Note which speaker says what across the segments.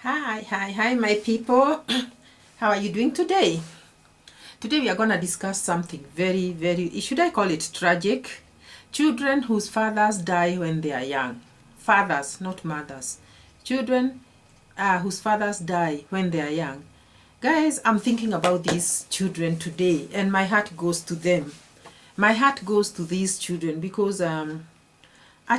Speaker 1: Hi, my people. How are you doing today? Today we are going to discuss something very, should I call it tragic? Children whose fathers die when they are young. Fathers, not mothers. Children whose fathers die when they are young. Guys, I'm thinking about these children today and my heart goes to them. My heart goes to these children because a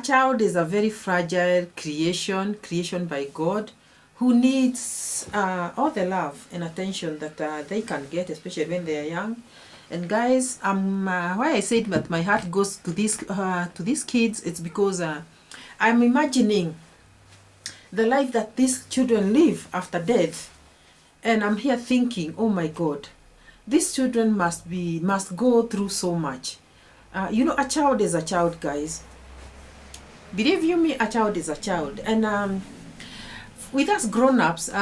Speaker 1: child is a very fragile creation by God, who needs all the love and attention that they can get, especially when they are young. And guys, why I said that my heart goes to these kids, it's because I'm imagining the life that these children live after death, and I'm here thinking, oh my God, these children must go through so much. A child is a child, guys. Believe you me, a child is a child. And with us grown-ups, we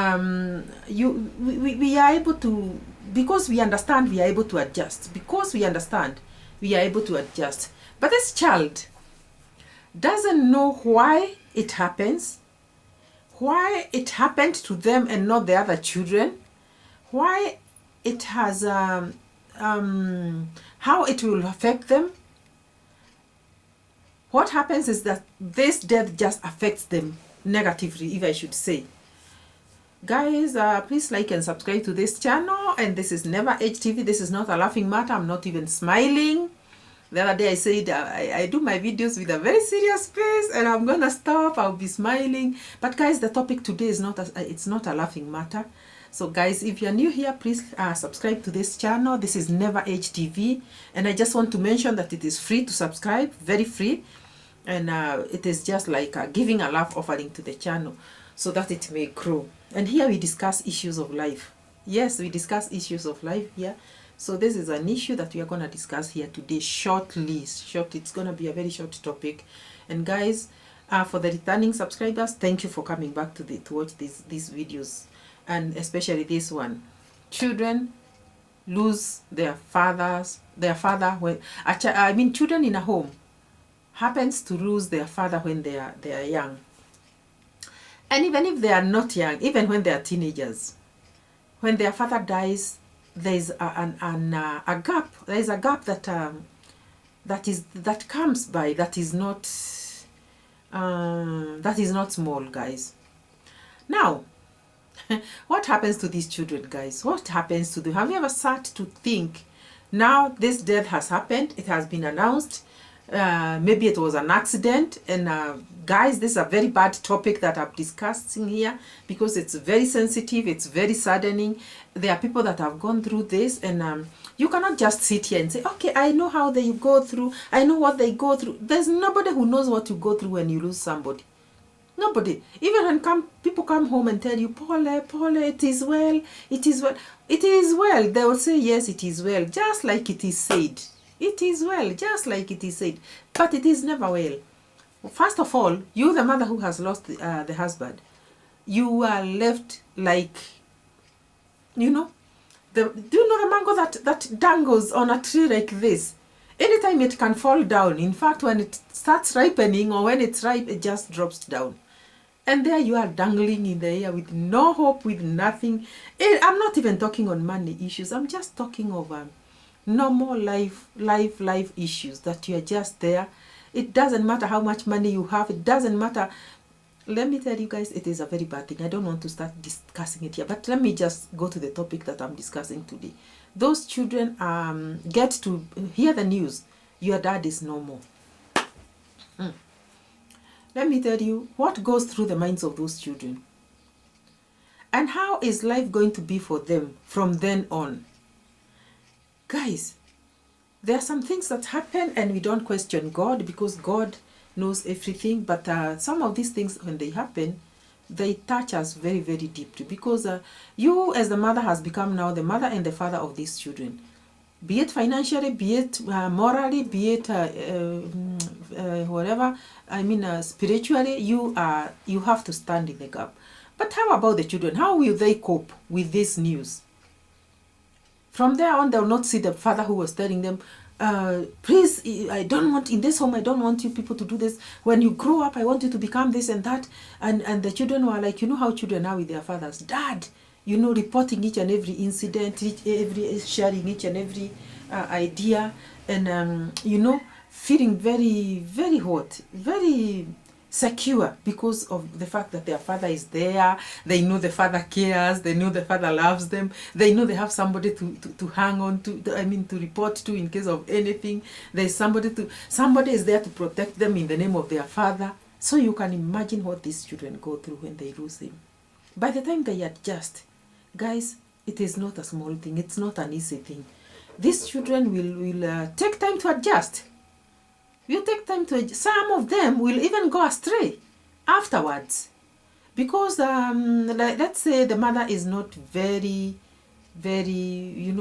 Speaker 1: are able to, because we understand, we are able to adjust. Because we understand, we are able to adjust. But this child doesn't know why it happens, why it happened to them and not the other children, why it has, how it will affect them. What happens is that this death just affects them negatively, if I should say. Guys, please like and subscribe to this channel. And this is Never Age TV. This is not a laughing matter. I'm not even smiling. The other day I said I do my videos with a very serious face, and I'm gonna stop. I'll be smiling. But guys, the topic today is not a laughing matter. So guys, if you're new here, please subscribe to this channel. This is Never Age TV, and I just want to mention that it is free to subscribe, very free, and it is just like giving a love offering to the channel so that it may grow. And here we discuss issues of life. Yes, we discuss issues of life here. So this is an issue that we are going to discuss here today shortly. It's going to be a very short topic. And guys, for the returning subscribers, thank you for coming back to watch these videos, and especially this one. Children lose their father when children in a home happens to lose their father when they are young. And even if they are not young, even when they are teenagers, when their father dies, there's a gap. There is a gap that comes by, that is not small, guys. Now, what happens to these children, guys? What happens to them? Have you ever sat to think, now this death has happened, it has been announced, maybe it was an accident, and guys, this is a very bad topic that I'm discussing here because it's very sensitive, it's very saddening. There are people that have gone through this, and you cannot just sit here and say, okay, I know how they go through, I know what they go through. There's nobody who knows what you go through when you lose somebody. Nobody. Even when people come home and tell you, Paul, it is well, it is well. It is well. They will say, yes, it is well, just like it is said. It is well, just like it is said. But it is never well. First of all, you, the mother who has lost the husband, you are left like, do you know the mango that dangles on a tree like this? Anytime it can fall down. In fact, when it starts ripening or when it's ripe, it just drops down. And there you are dangling in the air with no hope, with nothing. I'm not even talking on money issues. I'm just talking of normal life issues, that you are just there. It doesn't matter how much money you have. It doesn't matter. Let me tell you guys, it is a very bad thing. I don't want to start discussing it here, but let me just go to the topic that I'm discussing today. Those children get to hear the news, your dad is no more. Let me tell you what goes through the minds of those children. And how is life going to be for them from then on? Guys, there are some things that happen and we don't question God, because God knows everything. But some of these things, when they happen, they touch us very, very deeply, because you as the mother has become now the mother and the father of these children. Be it financially, be it morally, be it whatever, spiritually, you have to stand in the gap. But how about the children? How will they cope with this news? From there on, they'll not see the father who was telling them, please, I don't want, in this home, I don't want you people to do this. When you grow up, I want you to become this and that. And the children were like, you know how children are with their fathers. Dad, you know, reporting each and every incident, sharing each and every idea. And, you know, feeling very, very hot, very secure because of the fact that their father is there. They know the father cares. They know the father loves them. They know they have somebody to hang on to, to report to in case of anything. There's somebody is there to protect them in the name of their father. So you can imagine what these children go through when they lose him. By the time they adjust, guys, it is not a small thing. It's not an easy thing. These children will take time to adjust. You take time to adjust. Some of them will even go astray afterwards because let's say the mother is not very, very,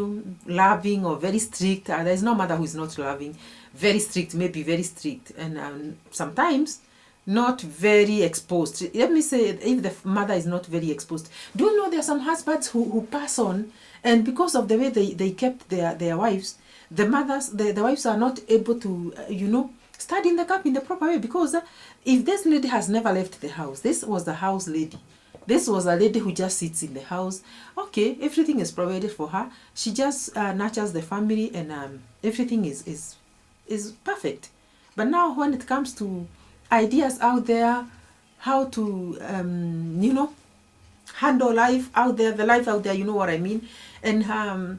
Speaker 1: loving or very strict. There's no mother who is not loving. Very strict, maybe very strict, and sometimes not very exposed. Let me say, if the mother is not very exposed, do you know there are some husbands who pass on, and because of the way they kept their wives, the wives are not able to, stand in the gap in the proper way, because if this lady has never left the house, this was the house lady. This was a lady who just sits in the house. Okay, everything is provided for her. She just nurtures the family, and everything is perfect. But now when it comes to ideas out there, how to, handle life out there, the life out there, you know what I mean? And,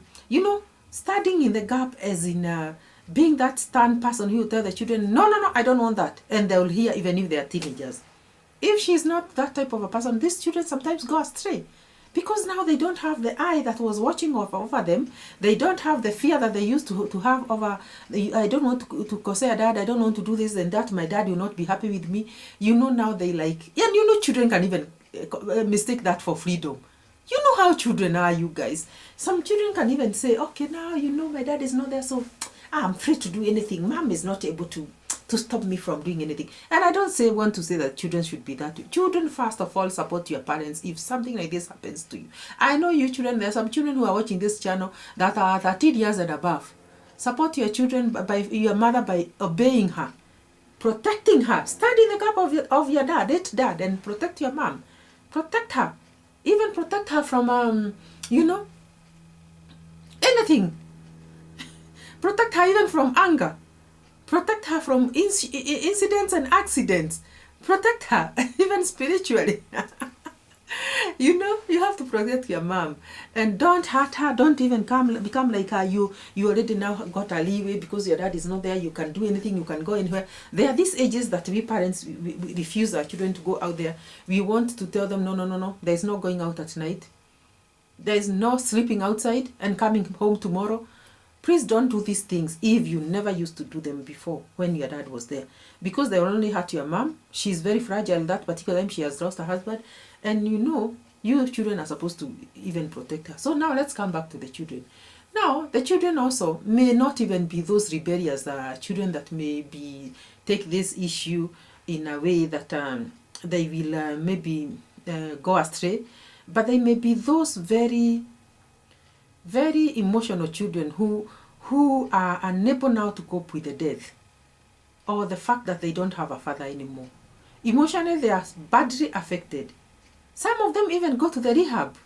Speaker 1: standing in the gap as in being that stern person who will tell the children, no, I don't want that. And they will hear even if they are teenagers. If she's not that type of a person, these children sometimes go astray. Because now they don't have the eye that was watching over them. They don't have the fear that they used to have over, I don't want to cause a dad, I don't want to do this and that, my dad will not be happy with me. Now they like, and children can even mistake that for freedom. You know how children are, you guys. Some children can even say, okay, now, my dad is not there, so I'm free to do anything. Mom is not able to stop me from doing anything. And I don't want to say that children should be that way. Children, first of all, support your parents if something like this happens to you. I know you children, there are some children who are watching this channel that are 13 years and above. Support your children by your mother by obeying her, protecting her. Stand in the gap of your dad, and protect your mom. Protect her. Even protect her from, anything. Protect her even from anger. Protect her from incidents and accidents. Protect her, even spiritually. You have to protect your mom. And don't hurt her. Don't even become like her. You already now got a leeway because your dad is not there. You can do anything. You can go anywhere. There are these ages that we parents, we refuse our children to go out there. We want to tell them, no. There's no going out at night. There's no sleeping outside and coming home tomorrow. Please don't do these things if you never used to do them before when your dad was there. Because they will only hurt your mom. She's very fragile that particular time. She has lost her husband. And you children are supposed to even protect her. So now let's come back to the children. Now, the children also may not even be those rebellious children that may take this issue in a way that they will maybe go astray. But they may be those very, very emotional children who are unable now to cope with the death or the fact that they don't have a father anymore. Emotionally, they are badly affected. Some of them even go to the rehab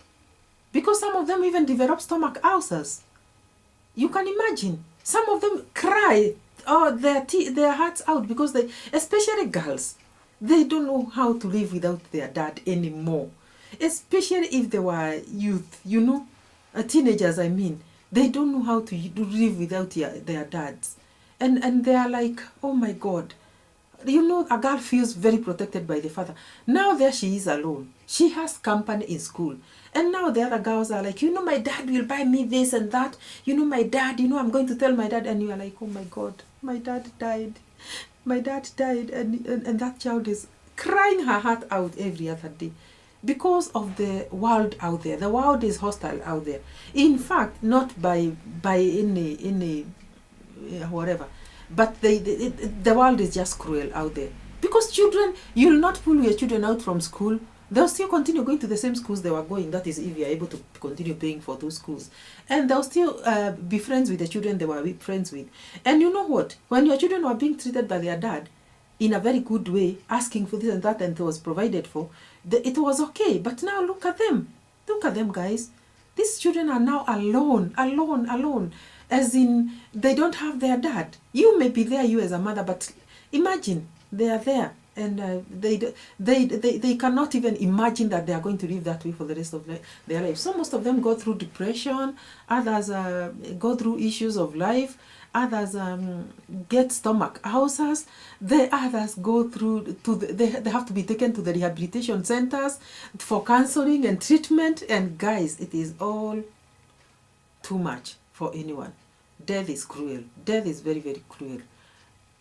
Speaker 1: because some of them even develop stomach ulcers. You can imagine. Some of them cry their hearts out because they, especially girls, they don't know how to live without their dad anymore. Especially if they were youth, teenagers, they don't know how to live without their dads. And they are like, oh my God. A girl feels very protected by the father. Now there she is alone. She has company in school. And now the other girls are like, my dad will buy me this and that. My dad, I'm going to tell my dad. And you are like, oh my God, my dad died. My dad died. And that child is crying her heart out every other day. Because of the world out there. The world is hostile out there. In fact, not by any whatever. But the world is just cruel out there. Because children, you'll not pull your children out from school. they'll still continue going to the same schools they were going. That is, if you're able to continue paying for those schools. And they'll still be friends with the children they were friends with. And you know what? When your children were being treated by their dad in a very good way, asking for this and that, and it was provided for, it was okay. But now look at them. Look at them, guys. These children are now alone. As in, they don't have their dad. You may be there, you as a mother, but imagine they are there. And they cannot even imagine that they are going to live that way for the rest of their life. So most of them go through depression. Others go through issues of life. Others get stomach ulcers. The others go through they have to be taken to the rehabilitation centers for counseling and treatment. And guys, it is all too much for anyone. Death is cruel. Death is very, very cruel.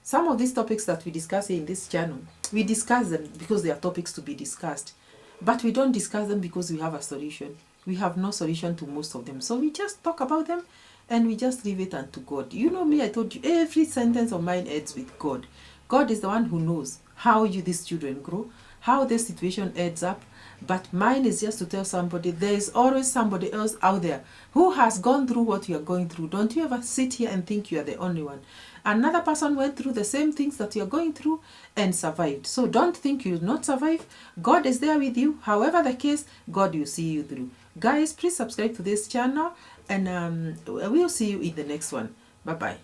Speaker 1: Some of these topics that we discuss here in this channel, we discuss them because they are topics to be discussed. But we don't discuss them because we have a solution. We have no solution to most of them. So we just talk about them and we just leave it unto God. You know me, I told you, every sentence of mine ends with God. God is the one who knows how these children grow, how this situation adds up. But mine is just to tell somebody, there is always somebody else out there who has gone through what you are going through. Don't you ever sit here and think you are the only one. Another person went through the same things that you're going through and survived. So don't think you'll not survive. God is there with you. However the case, God will see you through. Guys, please subscribe to this channel and we'll see you in the next one. Bye-bye.